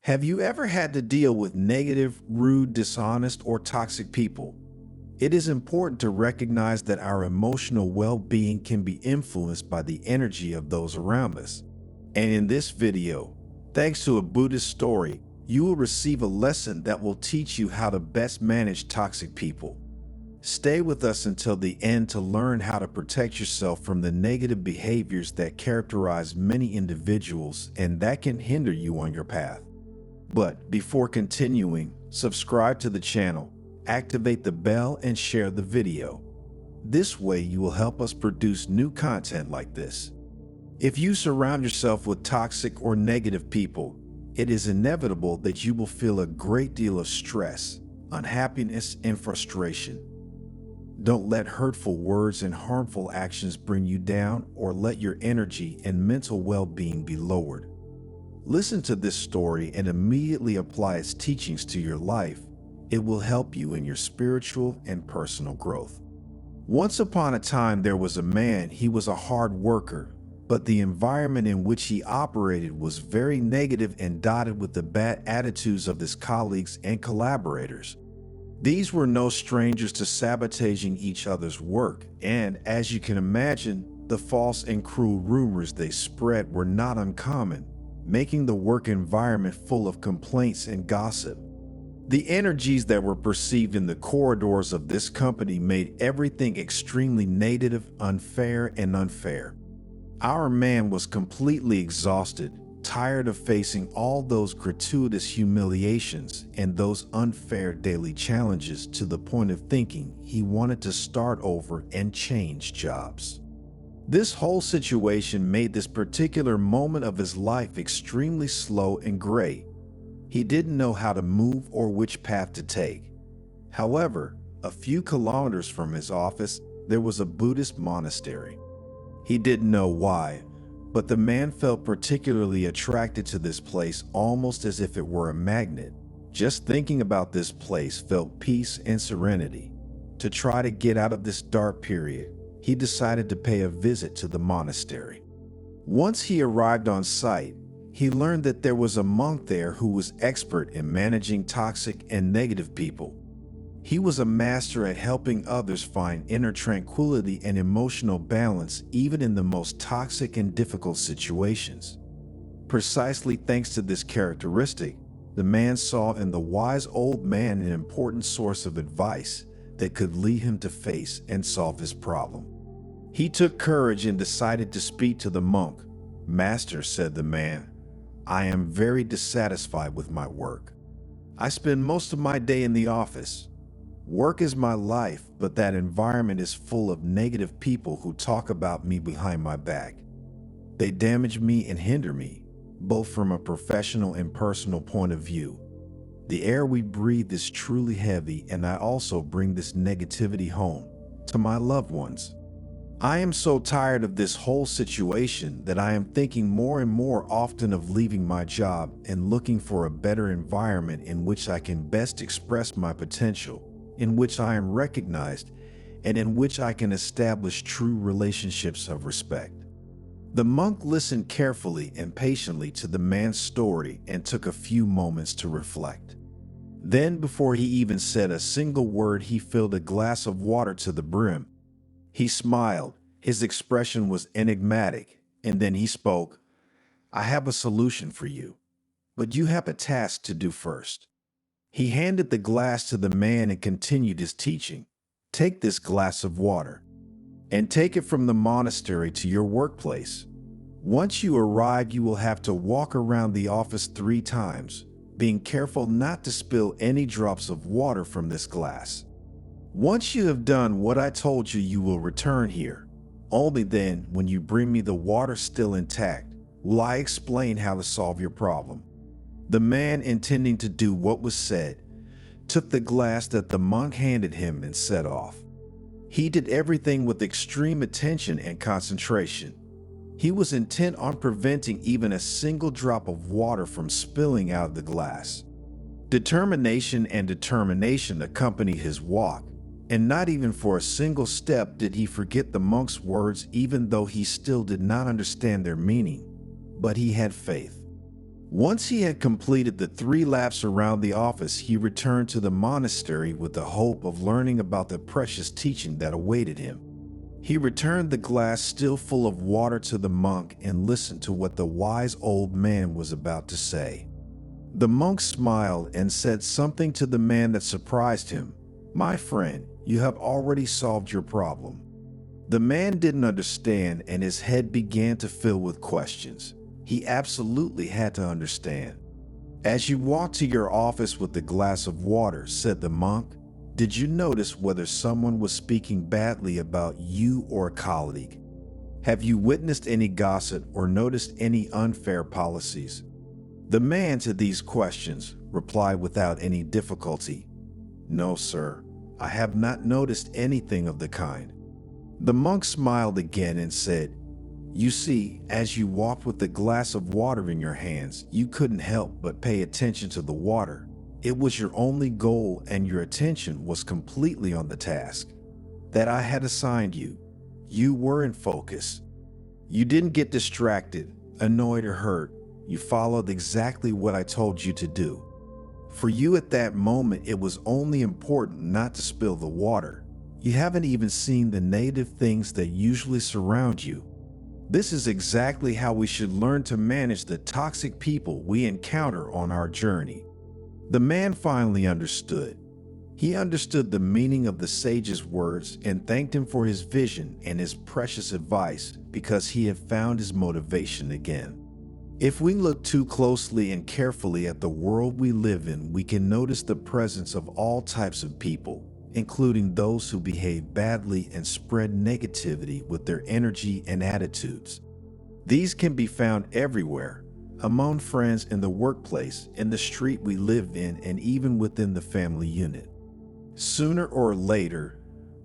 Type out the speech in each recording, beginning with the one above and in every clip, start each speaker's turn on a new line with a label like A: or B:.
A: Have you ever had to deal with negative, rude, dishonest, or toxic people? It is important to recognize that our emotional well-being can be influenced by the energy of those around us. And in this video, thanks to a Buddhist story, you will receive a lesson that will teach you how to best manage toxic people. Stay with us until the end to learn how to protect yourself from the negative behaviors that characterize many individuals and that can hinder you on your path. But before continuing, subscribe to the channel, activate the bell, and share the video. This way you will help us produce new content like this. If you surround yourself with toxic or negative people, it is inevitable that you will feel a great deal of stress, unhappiness, and frustration. Don't let hurtful words and harmful actions bring you down or let your energy and mental well-being be lowered. Listen to this story and immediately apply its teachings to your life. It will help you in your spiritual and personal growth. Once upon a time, there was a man. He was a hard worker, but the environment in which he operated was very negative and dotted with the bad attitudes of his colleagues and collaborators. These were no strangers to sabotaging each other's work, and as you can imagine, the false and cruel rumors they spread were not uncommon, making the work environment full of complaints and gossip. The energies that were perceived in the corridors of this company made everything extremely negative, unfair. Our man was completely exhausted, tired of facing all those gratuitous humiliations and those unfair daily challenges to the point of thinking he wanted to start over and change jobs. This whole situation made this particular moment of his life extremely slow and gray. He didn't know how to move or which path to take. However, a few kilometers from his office, there was a Buddhist monastery. He didn't know why, but the man felt particularly attracted to this place, almost as if it were a magnet. Just thinking about this place felt peace and serenity. To try to get out of this dark period, he decided to pay a visit to the monastery. Once he arrived on site, he learned that there was a monk there who was expert in managing toxic and negative people. He was a master at helping others find inner tranquility and emotional balance even in the most toxic and difficult situations. Precisely thanks to this characteristic, the man saw in the wise old man an important source of advice that could lead him to face and solve his problem. He took courage and decided to speak to the monk. "Master," said the man, "I am very dissatisfied with my work. I spend most of my day in the office. Work is my life, but that environment is full of negative people who talk about me behind my back. They damage me and hinder me, both from a professional and personal point of view. The air we breathe is truly heavy, and I also bring this negativity home to my loved ones. I am so tired of this whole situation that I am thinking more and more often of leaving my job and looking for a better environment in which I can best express my potential, in which I am recognized, and in which I can establish true relationships of respect." The monk listened carefully and patiently to the man's story and took a few moments to reflect. Then, before he even said a single word, he filled a glass of water to the brim. He smiled. His expression was enigmatic, and then he spoke. "I have a solution for you, but you have a task to do first." He handed the glass to the man and continued his teaching. "Take this glass of water and take it from the monastery to your workplace. Once you arrive, you will have to walk around the office 3 times, being careful not to spill any drops of water from this glass. Once you have done what I told you, you will return here. Only then, when you bring me the water still intact, will I explain how to solve your problem." The man, intending to do what was said, took the glass that the monk handed him and set off. He did everything with extreme attention and concentration. He was intent on preventing even a single drop of water from spilling out of the glass. Determination accompanied his walk, and not even for a single step did he forget the monk's words, even though he still did not understand their meaning. But he had faith. Once he had completed the 3 laps around the office, he returned to the monastery with the hope of learning about the precious teaching that awaited him. He returned the glass still full of water to the monk and listened to what the wise old man was about to say. The monk smiled and said something to the man that surprised him. "My friend, you have already solved your problem." The man didn't understand, and his head began to fill with questions. He absolutely had to understand. "As you walked to your office with the glass of water," said the monk, "did you notice whether someone was speaking badly about you or a colleague? Have you witnessed any gossip or noticed any unfair policies?" The man to these questions replied without any difficulty, "No, sir, I have not noticed anything of the kind." The monk smiled again and said, "You see, as you walked with the glass of water in your hands, you couldn't help but pay attention to the water. It was your only goal, and your attention was completely on the task that I had assigned you. You were in focus. You didn't get distracted, annoyed, or hurt. You followed exactly what I told you to do. For you at that moment, it was only important not to spill the water. You haven't even seen the negative things that usually surround you. This is exactly how we should learn to manage the toxic people we encounter on our journey." The man finally understood. He understood the meaning of the sage's words and thanked him for his vision and his precious advice, because he had found his motivation again. If we look too closely and carefully at the world we live in, we can notice the presence of all types of people, including those who behave badly and spread negativity with their energy and attitudes. These can be found everywhere, among friends, in the workplace, in the street we live in, and even within the family unit. Sooner or later,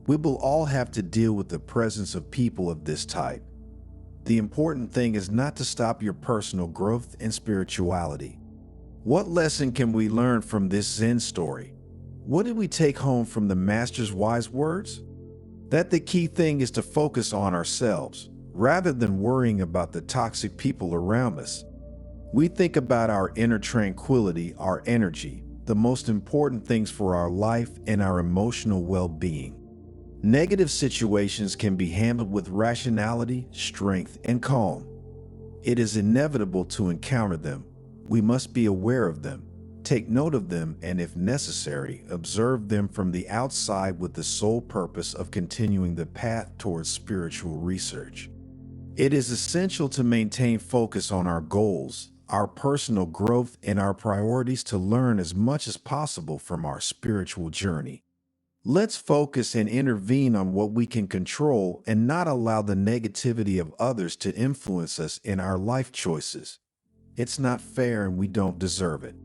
A: we will all have to deal with the presence of people of this type. The important thing is not to stop your personal growth and spirituality. What lesson can we learn from this Zen story? What did we take home from the Master's wise words? That the key thing is to focus on ourselves, rather than worrying about the toxic people around us. We think about our inner tranquility, our energy, the most important things for our life and our emotional well-being. Negative situations can be handled with rationality, strength, and calm. It is inevitable to encounter them. We must be aware of them, take note of them, and if necessary, observe them from the outside with the sole purpose of continuing the path towards spiritual research. It is essential to maintain focus on our goals, our personal growth, and our priorities to learn as much as possible from our spiritual journey. Let's focus and intervene on what we can control and not allow the negativity of others to influence us in our life choices. It's not fair and we don't deserve it.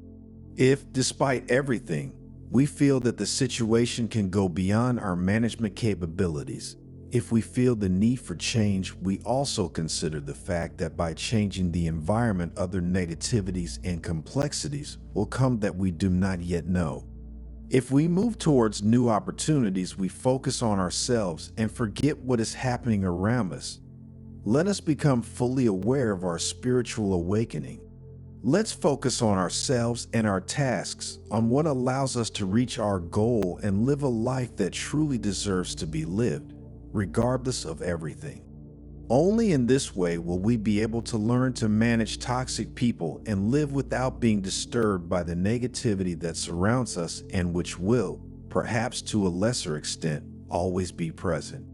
A: If, despite everything, we feel that the situation can go beyond our management capabilities, if we feel the need for change, we also consider the fact that by changing the environment, other negativities and complexities will come that we do not yet know. If we move towards new opportunities, we focus on ourselves and forget what is happening around us. Let us become fully aware of our spiritual awakening. Let's focus on ourselves and our tasks, on what allows us to reach our goal and live a life that truly deserves to be lived, regardless of everything. Only in this way will we be able to learn to manage toxic people and live without being disturbed by the negativity that surrounds us and which will, perhaps to a lesser extent, always be present.